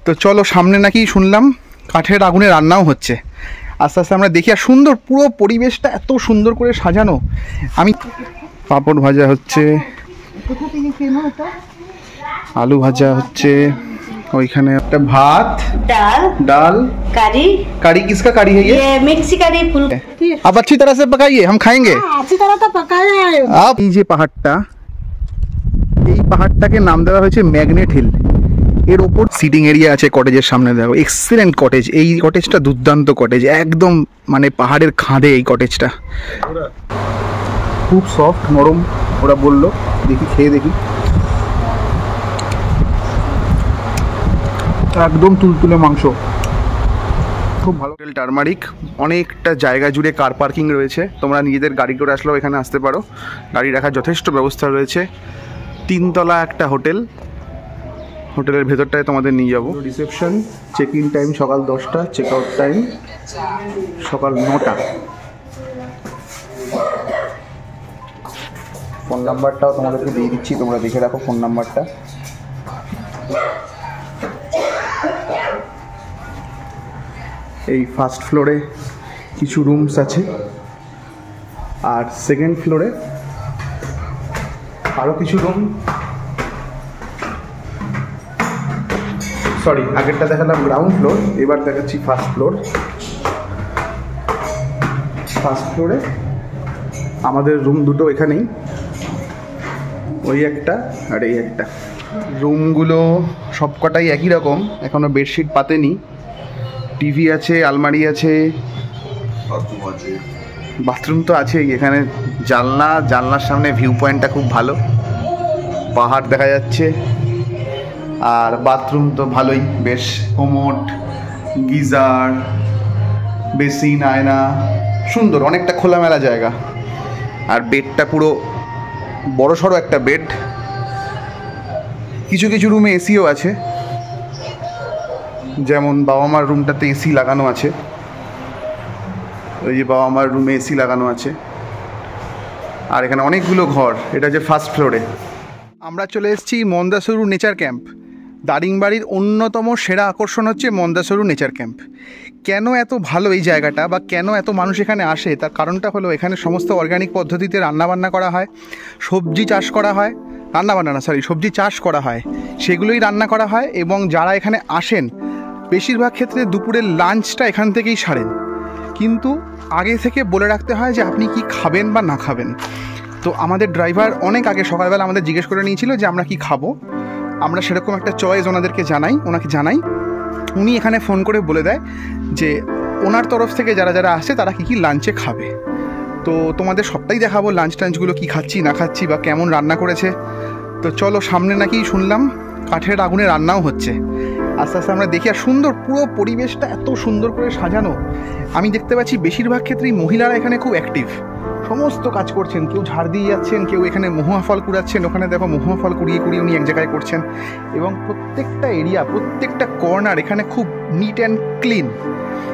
তো চলো, সামনে নাকি শুনলাম কাঠের আগুনে রান্নাও হচ্ছে। আস্তে আস্তে আমরা দেখি। আর সুন্দর, পুরো পরিবেশটা এত সুন্দর করে সাজানো। আমি পাঁপড় ভাজা হচ্ছে, আলু ভাজা হচ্ছে, ওইখানে একটা ভাত, दाल डाल, करी। करी किसका करी है ये मिक्सी करी फुल। आप अच्छी तरह से पकाइए, हम खाएंगे। अच्छी तरह तो पकाया है। आप এই যে পাহাড়টা, এই পাহাড়টাকে নাম দেওয়া হয়েছে ম্যাগনেট হিল। এর ওপর সিটিং এরিয়া আছে কটেজের সামনে। দেখো, এক্সিলেন্ট কটেজ। এই কটেজটা দুর্দান্ত কটেজ, একদম মানে পাহাড়ের খাদে এই কটেজটা। খুব সফট, নরম ওরা বললো। দেখি, খেয়ে দেখি। একদম তুলতুলে মাংস, খুব ভালো। হোটেল টারমারিক, অনেকটা জায়গা জুড়ে কার পার্কিং রয়েছে। তোমরা নিজেদের গাড়ি করে আসলেও এখানে আসতে পারো। গাড়ি রাখার যথেষ্ট ব্যবস্থা রয়েছে। 3 তলা একটা হোটেল। হোটেলের ভেতরটায় তোমাদের নিয়ে যাবো। রিসেপশন, চেক ইন টাইম সকাল 10টা, চেক আউট টাইম সকাল 9টা। ফোন নাম্বারটাও তোমাদেরকে দিয়ে দিচ্ছি, তোমরা দেখে রাখো ফোন নাম্বারটা। এই ফার্স্ট ফ্লোরে কিছু রুমস আছে, আর সেকেন্ড ফ্লোরে আরও কিছু রুম। সরি, আগেরটা দেখালাম গ্রাউন্ড ফ্লোর, এবার দেখাচ্ছি ফার্স্ট ফ্লোর। ফার্স্ট ফ্লোরে আমাদের রুম দুটো এখানেই, ওই একটা আর এই একটা। রুমগুলো সবকটাই একই রকম, এখনও বেডশিট পাতেনি। টিভি আছে, আলমারি আছে, বাথরুম তো আছেই। এখানে জানলার সামনে ভিউ পয়েন্টটা খুব ভালো, পাহাড় দেখা যাচ্ছে। আর বাথরুম তো ভালোই, বেশ কোমোড, গিজার, বেসিন, আয়না, সুন্দর, অনেকটা খোলামেলা জায়গা। আর বেডটা পুরো বড়সড় একটা বেড। কিছু কিছু রুমে এসিও আছে, যেমন বাবা মার রুমটাতে এসি লাগানো আছে। ওই যে বাবা মার রুমে এসি লাগানো আছে। আর এখানে অনেকগুলো ঘর। এটা যে ফার্স্ট ফ্লোরে। আমরা চলে এসেছি মন্দাসরু নেচার ক্যাম্প। দারিংবাড়ির অন্যতম সেরা আকর্ষণ হচ্ছে মন্দাসরু নেচার ক্যাম্প। কেন এত ভালো এই জায়গাটা, বা কেন এত মানুষ এখানে আসে, তার কারণটা হলো এখানে সমস্ত অর্গ্যানিক পদ্ধতিতে রান্নাবান্না করা হয়, সবজি চাষ করা হয়। সবজি চাষ করা হয়, সেগুলোই রান্না করা হয়। এবং যারা এখানে আসেন বেশিরভাগ ক্ষেত্রে দুপুরের লাঞ্চটা এখান থেকেই সারেন। কিন্তু আগে থেকে বলে রাখতে হয় যে আপনি কি খাবেন বা না খাবেন। তো আমাদের ড্রাইভার অনেক আগে সকালবেলা আমাদের জিজ্ঞেস করে নিয়েছিল যে আমরা কি খাবো। আমরা সেরকম একটা চয়েস ওনাকে জানাই। উনি এখানে ফোন করে বলে দেয় যে ওনার তরফ থেকে যারা যারা আসে তারা কী লাঞ্চে খাবে। তো তোমাদের সবটাই দেখাবো, লাঞ্চগুলো কি খাচ্ছি না খাচ্ছি বা কেমন রান্না করেছে। তো চলো, সামনে নাকি শুনলাম কাঠের আগুনে রান্নাও হচ্ছে। আস্তে আস্তে আমরা দেখি। আর সুন্দর, পুরো পরিবেশটা এত সুন্দর করে সাজানো। আমি দেখতে পাচ্ছি বেশিরভাগ ক্ষেত্রেই মহিলারা এখানে খুব অ্যাক্টিভ, সমস্ত কাজ করছেন। কেউ ঝাড় দিয়ে যাচ্ছেন, কেউ এখানে মহুয়া ফল কুড়াচ্ছেন। ওখানে দেখো মহুয়া ফল কুড়িয়ে উনি এক জায়গায় করছেন। এবং প্রত্যেকটা এরিয়া, প্রত্যেকটা কর্নার এখানে খুব নিট অ্যান্ড ক্লিন,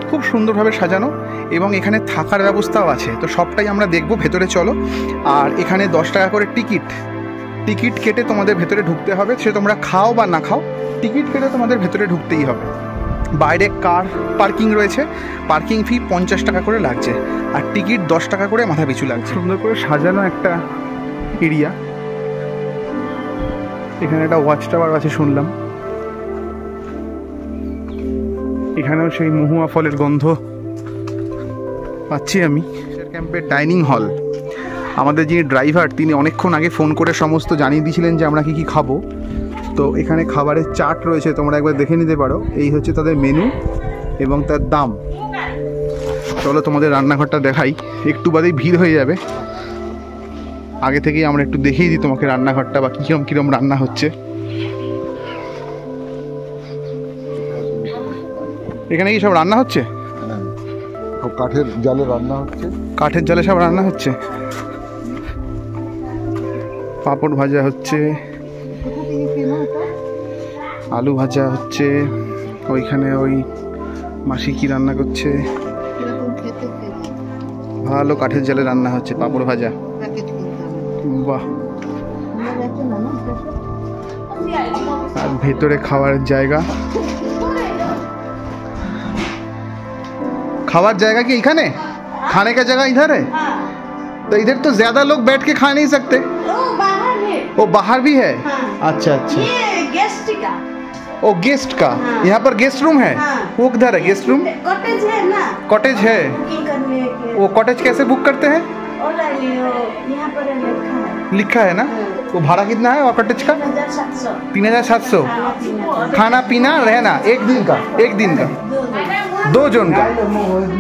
খুব সুন্দরভাবে সাজানো। এবং এখানে থাকার ব্যবস্থাও আছে। তো সবটাই আমরা দেখবো, ভেতরে চলো। আর এখানে 10 টাকা করে টিকিট কেটে তোমাদের ভেতরে ঢুকতে হবে। সে তোমরা খাও বা না খাও, টিকিট কেটে তোমাদের ভেতরে ঢুকতেই হবে। বাইরে কার পার্কিং রয়েছে, পার্কিং ফি 50 টাকা করে লাগছে, আর টিকিট 10 টাকা করে মাথা পিছু লাগছে। সুন্দর করে সাজানো একটা এরিয়া। এখানে একটা ওয়াচ টাওয়ার আছে শুনলাম। এখানেও সেই মহুয়া ফলের গন্ধ পাচ্ছি আমি। ক্যাম্পের ডাইনিং হল। আমাদের যিনি ড্রাইভার তিনি অনেকক্ষণ আগে ফোন করে সমস্ত জানিয়ে দিয়েছিলেন যে আমরা কি খাবো। তো এখানে খাবারের চার্ট রয়েছে, তোমরা একবার দেখে নিতে পারো। এই হচ্ছে তাদের মেনু এবং তার দাম। চলো তোমাদের রান্নাঘরটা দেখাই। একটু বাদেই ভিড় হয়ে যাবে, আগে থেকেই আমরা একটু দেখিয়ে দিই তোমাকে রান্নাঘরটা, বা কীরকম রান্না হচ্ছে। এখানে কি সব রান্না হচ্ছে? কাঠের জালে রান্না হচ্ছে। কাঠের জালে সব রান্না হচ্ছে। পাঁপড় ভাজা হচ্ছে, আলু ভাজা হচ্ছে। ওইখানে ওই মাসি কি রান্না করছে, ভালো কাঠের জালে রান্না হচ্ছে পাঁপড় ভাজা। বাহ। আর ভেতরে খাওয়ার জায়গা, खावार जाएगा कि इखाने खाने का जगह इधर है? हाँ। तो इधर तो ज्यादा लोग बैठ के खा नहीं सकते। वो बाहर है। वो बाहर भी है? हाँ। अच्छा अच्छा। ये गेस्ट का। ओ गेस्ट का। हाँ। यहाँ पर गेस्ट रूम है? हाँ। वो किधर है गेस्ट रूम? कॉटेज है ना। कॉटेज है? बुकिंग करने के। वो कॉटेज कैसे बुक करते हैं? यहाँ पर लिखा है। लिखा है ना? वो भाड़ा कितना है और कॉटेज का? 3700। 3700। हाँ, খানা পিনা রেহনা এক দিন কা 2 জন কা।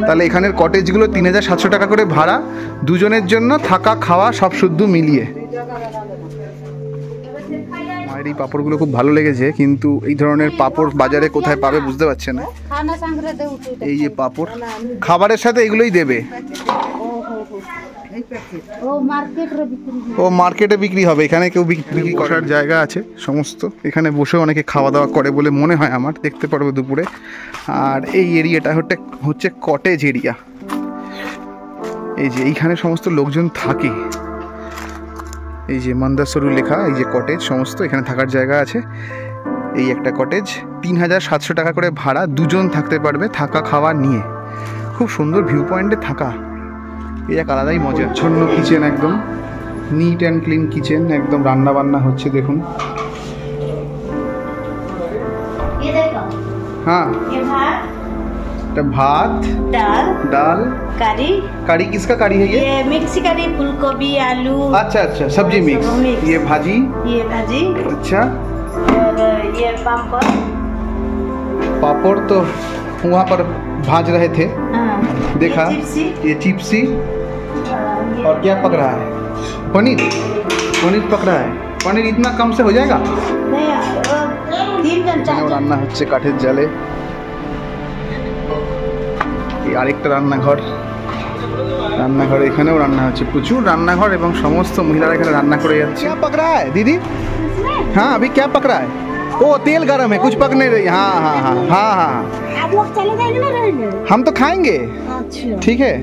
তাহলে এখানের কটেজগুলো 3700 টাকা করে ভাড়া, দুজনের জন্য থাকা খাওয়া সব শুদ্ধ মিলিয়ে। মায়ের এই পাঁপড়গুলো খুব ভালো লেগেছে, কিন্তু এই ধরনের পাঁপড় বাজারে কোথায় পাবে বুঝতে পারছে না। এই যে পাঁপড় খাবারের সাথে এগুলোই দেবে। ও মার্কেটে বিক্রি হবে, এখানে কেউ বিক্রি করার জায়গা আছে সমস্ত, এখানে বসে অনেকে খাওয়া দাওয়া করে বলে মনে হয় আমার, দেখতে পারবো দুপুরে। আর এই এরিয়াটা হচ্ছে কটেজ এরিয়া। এই যে এইখানে সমস্ত লোকজন থাকে, এই যে মন্দাসরু লেখা, এই যে কটেজ সমস্ত, এখানে থাকার জায়গা আছে। এই একটা কটেজ 3700 টাকা করে ভাড়া, দুজন থাকতে পারবে থাকা খাওয়া নিয়ে। খুব সুন্দর ভিউ পয়েন্টে থাকা, এই এক আলাদাই মজা। ছন্ন কিচেন, একদম নিট অ্যান্ড ক্লিন কিচেন, একদম রান্না বান্না হচ্ছে দেখুন। ये देखो। हाँ ये भात, तो भात दाल, दाल करी। करी किसका करी है ये? ये मिक्सी करी, फूलगोभी, आलू। अच्छा अच्छा, सब्जी मिक्स। मिक्स। ये भाजी। ये भाजी। अच्छा, और ये पापड़। पापड़ तो वहाँ पर भाज रहे थे, हाँ। देखा। ये चिप्सी। ये चिप्सी। ये और क्या पक रहा है? पनीर। पनीर पक रहा है। पनीर इतना कम से हो जाएगा? नहीं, वो 3 जन 4 जन। রান্না হচ্ছে কাঠের জালে। এই আরেকটা রান্নাঘর, এখানেও রান্না হচ্ছে, প্রচুর রান্নাঘর এবং সমস্ত মহিলারা এখানে রান্না করে যাচ্ছে। क्या पक रहा है दीदी? हाँ अभी क्या पक रहा है? ओ तेल गरम है, कुछ पक नहीं रही। हाँ हाँ हाँ हाँ हाँ, आप लोग चले जाएंगे ना रहेंगे? हम तो खाएंगे। अच्छा। ठीक है,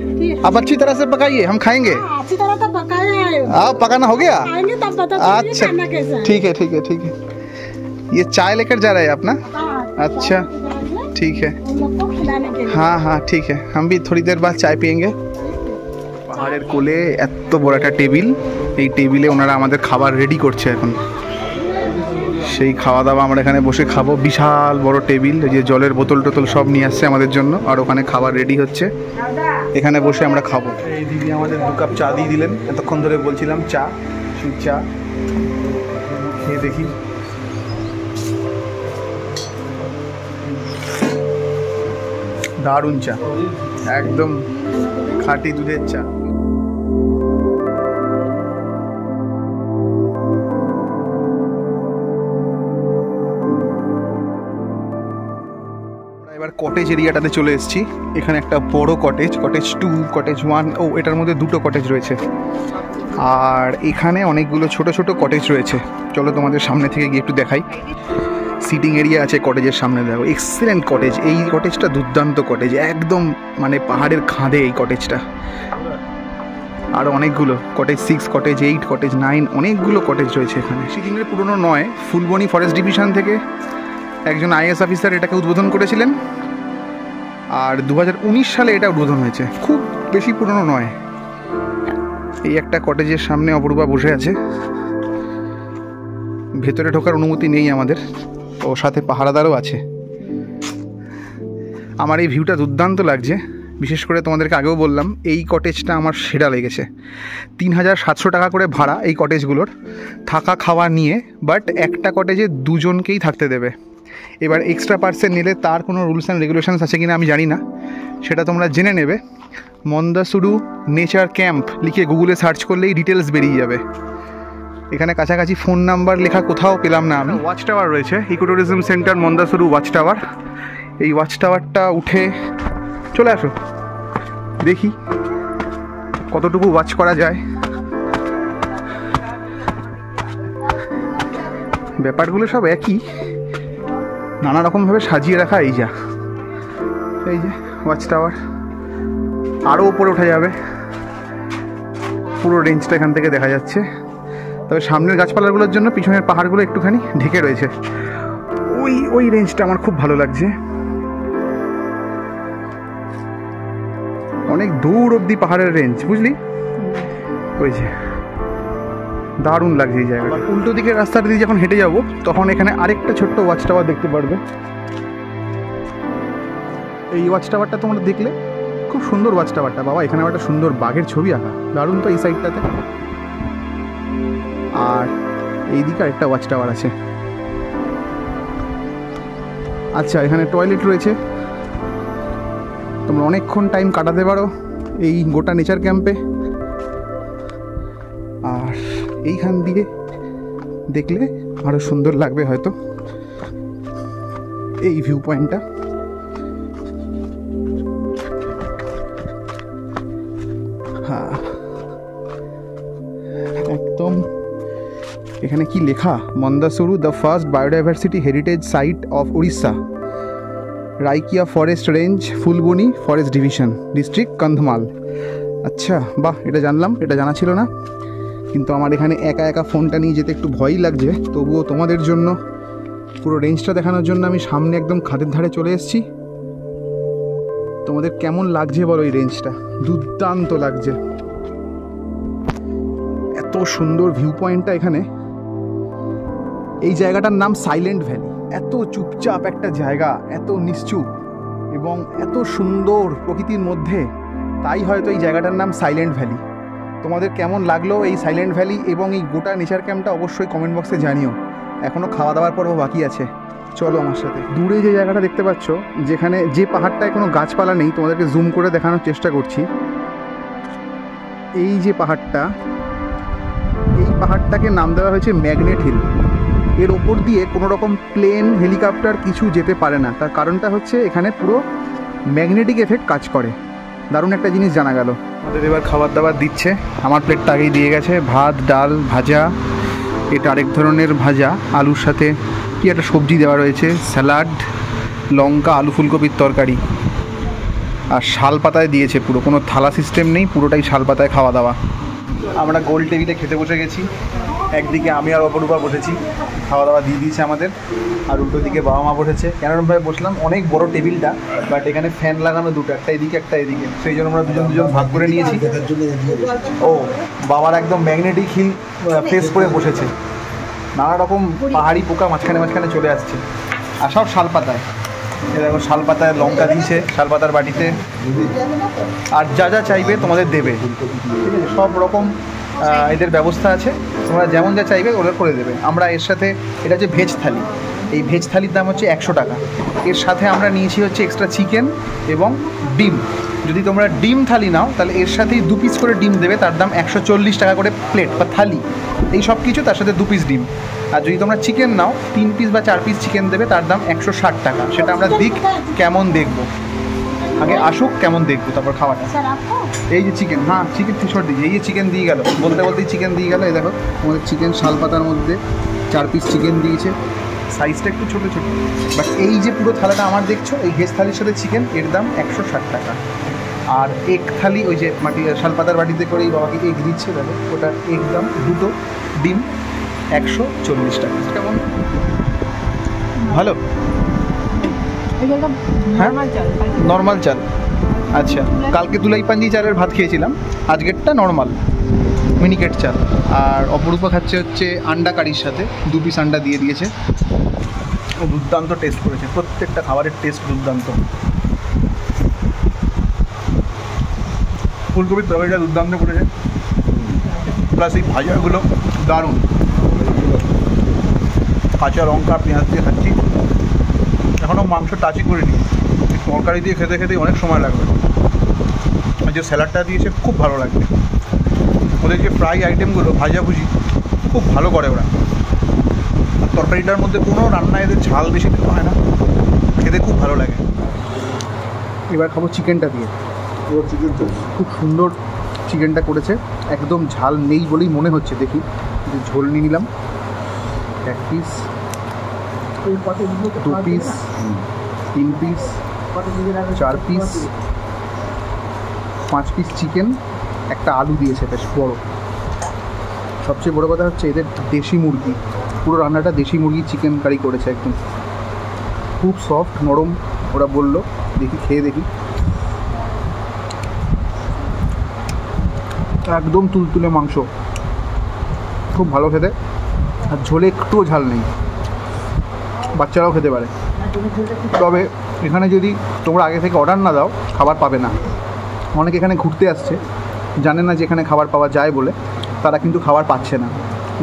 अब अच्छी तरह से पकाइए, हम खाएंगे। अच्छी तरह तो पकाया है। आप पकाना हो गया? खाएंगे तब पता अच्छा खाना कैसा है। ठीक है ठीक है ठीक है। ये चाय लेकर जा रहे हैं अपना? हाँ, अच्छा ठीक है। उन लोग को खिलाने के लिए। हाँ हाँ ठीक है, हम भी थोड़ी देर बाद चाय पियेंगे। পাহাড়ের কোলে এত বড় একটা টেবিল, এই টেবিলে ওনারা আমাদের খাবার রেডি করছে এখন। সেই খাওয়া দাওয়া আমরা এখানে বসে খাবো। বিশাল বড় টেবিল, এই যে জলের বোতল টোতল সব নিয়ে আসছে আমাদের জন্য, আর ওখানে খাবার রেডি হচ্ছে, এখানে বসে আমরা খাবো। এই দিদি আমাদের 2 কাপ চা দিয়ে দিলেন, এতক্ষণ ধরে বলছিলাম চা, সেই চা খেয়ে দেখি। দারুণ চা, একদম খাঁটি দুধের চা। এবার কটেজ এরিয়াটাতে চলে এসেছি। এখানে একটা বড় কটেজ 2, কটেজ 1, ও এটার মধ্যে 2টো কটেজ রয়েছে, আর এখানে অনেকগুলো ছোট ছোট কটেজ রয়েছে। চলো তোমাদের সামনে থেকে গিয়ে একটু দেখাই। সিটিং এরিয়া আছে কটেজের সামনে, দেখো এক্সেলেন্ট কটেজ। এই কটেজটা দুর্দান্ত কটেজ, একদম মানে পাহাড়ের খাদে এই কটেজটা। আর অনেকগুলো কটেজ 6, কটেজ 8, কটেজ 9, অনেকগুলো কটেজ রয়েছে এখানে। সিটিংয়ের পুরনো নয়, ফুলবনি ফরেস্ট ডিভিশন থেকে একজন আইএএস অফিসার এটাকে উদ্বোধন করেছিলেন, আর 2019 সালে এটা উদ্বোধন হয়েছে, খুব বেশি পুরনো নয়। এই একটা কটেজের সামনে অপরূপা বসে আছে, ভেতরে ঢোকার অনুমতি নেই আমাদের, ও সাথে পাহারাদারও আছে। আমার এই ভিউটা দুর্দান্ত লাগছে, বিশেষ করে তোমাদেরকে আগেও বললাম এই কটেজটা আমার সেরা লেগেছে। 3700 টাকা করে ভাড়া এই কটেজগুলোর, থাকা খাওয়া নিয়ে, বাট একটা কটেজে 2 জনকেই থাকতে দেবে। এবার এক্সট্রা পার্সেন নিলে তার কোনো রুলস অ্যান্ড রেগুলেশনস আছে কিনা আমি জানি না, সেটা তোমরা জেনে নেবে। মন্দাসুরু নেচার ক্যাম্প লিখে গুগলে সার্চ করলেই ডিটেলস বেরিয়ে যাবে। এখানে কাছাকাছি ফোন নাম্বার লেখা কোথাও পেলাম না আমি। ওয়াচ টাওয়ার রয়েছে, eco tourism centre Mandasuru watch tower. এই ওয়াচ টাওয়ারটা উঠে চলে আসো, দেখি কতটুকু ওয়াচ করা যায়। ব্যাপারগুলো সব একই, নানা রকমভাবে সাজিয়ে রাখা। এই যে ওয়াচ টাওয়ার, আরও উপরে ওঠা যাবে, পুরো রেঞ্জটা এখান থেকে দেখা যাচ্ছে। তবে সামনের গাছপালাগুলোর জন্য পিছনের পাহাড়গুলো একটুখানি ঢেকে রয়েছে। ওই রেঞ্জটা আমার খুব ভালো লাগছে। অনেক দূর অবধি পাহাড়ের রেঞ্জ, বুঝলি? ওই যে দারুণ লাগছে এই জায়গাটা। উল্টো দিকের রাস্তাটা দিয়ে যখন হেঁটে যাব তখন এখানে আরেকটা ছোট্ট ওয়াচ টাওয়ার দেখতে পারবে। এই ওয়াচ টাওয়ারটা তোমরা দেখলে খুব সুন্দর ওয়াচ টাওয়ারটা। বাবা, এখানে একটা সুন্দর বাঘের ছবি আঁকা, দারুণ তো এই সাইডটাতে। আর এইদিকে আরেকটা ওয়াচ টাওয়ার আছে। আচ্ছা, এখানে টয়লেট রয়েছে, তোমরা অনেকক্ষণ টাইম কাটাতে পারো এই গোটা নেচার ক্যাম্পে। আর এইখান দিয়ে দেখলে আরও সুন্দর লাগবে হয়তো এই ভিউ পয়েন্টটা। হ্যাঁ, একদম। এখানে কি লেখা? Mandasuru, the first biodiversity heritage site of Orissa, Raikia forest range, Phulbani forest division, district Kandhamal. আচ্ছা, বাহ, এটা জানলাম, এটা জানা ছিল না। কিন্তু আমার এখানে একা একা ফোনটা নিয়ে যেতে একটু ভয়ই লাগছে। তবুও তোমাদের জন্য পুরো রেঞ্জটা দেখানোর জন্য আমি সামনে একদম খাদের ধারে চলে এসেছি। তোমাদের কেমন লাগছে বলো এই রেঞ্জটা? দুর্দান্ত লাগছে, এত সুন্দর ভিউ পয়েন্টটা এখানে। এই জায়গাটার নাম সাইলেন্ট ভ্যালি। এত চুপচাপ একটা জায়গা, এত নিশ্চুপ এবং এত সুন্দর প্রকৃতির মধ্যে, তাই হয়তো এই জায়গাটার নাম সাইলেন্ট ভ্যালি। তোমাদের কেমন লাগলো এই সাইলেন্ট ভ্যালি এবং এই গোটা নেচার ক্যাম্পটা অবশ্যই কমেন্ট বক্সে জানিও। এখনও খাওয়া দাওয়ার পর্ব বাকি আছে, চলো আমার সাথে। দূরে যে জায়গাটা দেখতে পাচ্ছ, যেখানে যে পাহাড়টায় কোনো গাছপালা নেই, তোমাদেরকে জুম করে দেখানোর চেষ্টা করছি। এই যে পাহাড়টা, এই পাহাড়টাকে নাম দেওয়া হয়েছে ম্যাগনেট হিল। এর ওপর দিয়ে কোনো রকম প্লেন, হেলিকপ্টার কিছু যেতে পারে না। তার কারণটা হচ্ছে এখানে পুরো ম্যাগনেটিক এফেক্ট কাজ করে। দারুণ একটা জিনিস জানা গেল। আমাদের এবার খাবার দাবার দিচ্ছে। আমার প্লেটটা আগেই দিয়ে গেছে, ভাত, ডাল, ভাজা, এটা আরেক ধরনের ভাজা, আলুর সাথে কি একটা সবজি দেওয়া রয়েছে, স্যালাড, লঙ্কা, আলু ফুলকপির তরকারি, আর শাল পাতায় দিয়েছে। পুরো কোনো থালা সিস্টেম নেই, পুরোটাই শাল পাতায় খাওয়া দাওয়া। আমরা গোল টেবিলে খেতে বসে গেছি। একদিকে আমি আর অপরূপা বসেছি, খাওয়া দাওয়া দিয়ে দিয়েছে আমাদের। আর উল্টো দিকে বাবা মা বসেছে। কেনরমভাবে বসলাম, অনেক বড় টেবিলটা, বাট এখানে ফ্যান লাগানো দুটো, একটা এদিকে একটা এদিকে, সেই জন্য আমরা দুজন ভাগ করে নিয়েছি। ও বাবার একদম ম্যাগনেটিক হিল ফেস করে বসেছে। নানা রকম পাহাড়ি পোকা মাঝখানে মাঝখানে চলে আসছে, আর সব শাল পাতায়। দেখো শাল পাতায় লঙ্কা দিয়েছে, শাল পাতার বাটিতে, আর যা যা চাইবে তোমাদের দেবে, ঠিক আছে? সব রকম এদের ব্যবস্থা আছে, তোমরা যেমন যা চাইবে ওরা করে দেবে। আমরা এর সাথে, এটা হচ্ছে ভেজ থালি, এই ভেজ থালির দাম হচ্ছে 100 টাকা। এর সাথে আমরা নিয়েছি হচ্ছে এক্সট্রা চিকেন এবং ডিম। যদি তোমরা ডিম থালি নাও তাহলে এর সাথেই 2 পিস করে ডিম দেবে, তার দাম 140 টাকা করে প্লেট বা থালি। এই সব কিছু তার সাথে 2 পিস ডিম। আর যদি তোমরা চিকেন নাও 3 পিস বা 4 পিস চিকেন দেবে, তার দাম 160 টাকা। সেটা আমরা দিক কেমন দেখবো, আগে আসুক কেমন দেখবো, তারপর খাওয়াটা। এই যে চিকেন, হ্যাঁ চিকেন টি-শার্ট দিয়েছে, এই যে চিকেন দিয়ে গেল, বলতে বলতেই চিকেন দিয়ে গেল। এই দেখো আমাদের চিকেন শাল পাতার মধ্যে 4 পিস চিকেন দিয়েছে, সাইজটা একটু ছোটো ছোটো। বাট এই যে পুরো থালাটা আমার দেখছো, এই ভেজ থালির সাথে চিকেন, এর দাম 160 টাকা। আর এগ থালি, ওই যে মাটি শাল পাতার বাটিতে করে এই বাবাকে এগ দিচ্ছে, দেখো ওটা এগ দাম 2টো, ডিম 140 টাকা। কেমন ভালো? হ্যাঁ নর্মাল চাল। আচ্ছা, কালকে দুলাই পাঞ্জি চালের ভাত খেয়েছিলাম, আজকেরটা নর্মাল মিনিকেট চাল। আর অপরূপা খাচ্ছে হচ্ছে আন্ডা কারির সাথে, 2 পিস আন্ডা দিয়ে দিয়েছে। ও দুর্দান্ত টেস্ট করেছে, প্রত্যেকটা খাবারের টেস্ট দুর্দান্ত। ফুলকপির তরকারিটা দুর্দান্ত করেছে, প্লাস এই ভাজাগুলো দারুণ। কাঁচা লঙ্কা পেঁয়াজ দিয়ে খাচ্ছি, এখনও মাংস টাচই করিনি। তরকারি দিয়ে খেতে খেতে অনেক সময় লাগবে। আর যে স্যালাডটা দিয়েছে খুব ভালো লাগবে। ওদের যে ফ্রাই আইটেমগুলো, ভাজাভুজি খুব ভালো করে ওরা। আর তরকারিটার মধ্যে কোনো রান্না এদের ঝাল বেশি দিতে হয় না, খেতে খুব ভালো লাগে। এবার খাবো চিকেনটা দিয়ে। খুব সুন্দর চিকেনটা করেছে, একদম ঝাল নেই বলেই মনে হচ্ছে। দেখি ঝোল নিয়ে নিলাম, 1 piece, 2 piece, 3 piece, 4 piece, 5 piece chicken, একটা আলু দিয়েছে বেশ বড়। সবচেয়ে বড় কথা হচ্ছে এদের দেশি মুরগি, পুরো রান্নাটা দেশি মুরগি চিকেন কারি করেছে, একদম খুব সফট নরম ওরা বললো। দেখি খেয়ে দেখি। একদম তুলতুলে মাংস, খুব ভালো খেতে, আর ঝোলে একটুও ঝাল নেই, বাচ্চারাও খেতে পারে। তবে এখানে যদি তোমরা আগে থেকে অর্ডার না দাও খাবার পাবে না। অনেকে এখানে ঘুরতে আসছে, জানে না যে এখানে খাবার পাওয়া যায় বলে, তারা কিন্তু খাবার পাচ্ছে না।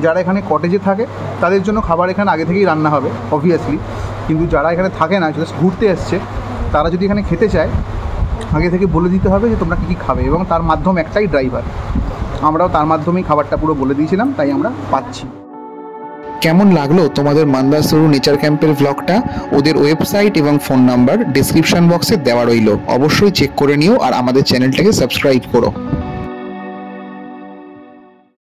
যারা এখানে কটেজে থাকে তাদের জন্য খাবার এখানে আগে থেকেই রান্না হবে অবভিয়াসলি, কিন্তু যারা এখানে থাকে না, জাস্ট ঘুরতে আসছে, তারা যদি এখানে খেতে চায় আগে থেকে বলে দিতে হবে যে তোমরা কী কী খাবে, এবং তার মাধ্যম একটাই ড্রাইভার। আমরাও তার মাধ্যমেই খাবারটা পুরো বলে দিয়েছিলাম, তাই আমরা পাচ্ছি। কেমন লাগলো তোমাদের মান্দাসুরু নেচার ক্যাম্পের ব্লগটা? ওদের ওয়েবসাইট এবং ফোন নাম্বার ডেসক্রিপশন বক্সে দেওয়া রইল, অবশ্যই চেক করে নিও আর আমাদের চ্যানেলটাকে সাবস্ক্রাইব করো।